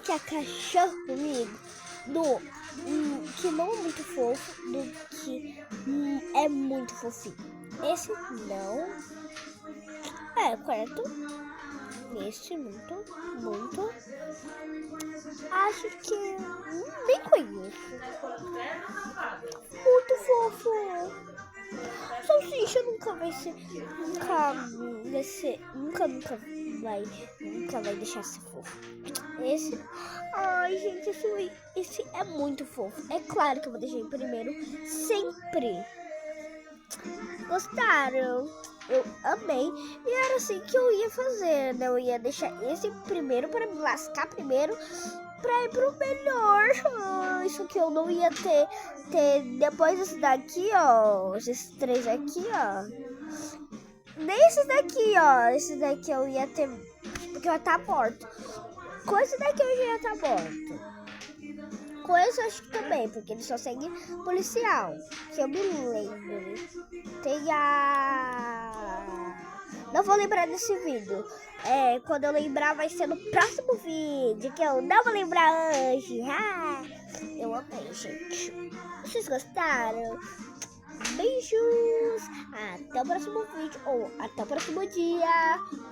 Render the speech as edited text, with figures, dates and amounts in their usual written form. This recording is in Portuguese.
que é cachorro comigo? Que não é muito fofo, do que é muito fofinho. Esse não. É, correto. Este muito. Acho que nem conheço. Muito fofo. Salsicha nunca vai ser. Nunca vai deixar ser fofo. Esse. Ai, gente, esse é muito fofo. É claro que eu vou deixar em primeiro. Sempre. Gostaram? Eu amei. E era assim que eu ia fazer, né? Eu ia deixar esse primeiro para me lascar primeiro para ir pro melhor. Isso que eu não ia ter depois desse daqui, ó. Esses três aqui, ó. Nem esses daqui, ó. Esse daqui eu ia ter, porque eu ia estar morto. Com esse daqui eu já ia estar morto. Com esse eu acho que também, porque ele só segue policial. Que eu me lembro. Tem a... Não vou lembrar desse vídeo. Quando eu lembrar vai ser no próximo vídeo. Que eu não vou lembrar hoje. Eu amei, gente. Vocês gostaram? Beijos. Até o próximo vídeo. Ou até o próximo dia.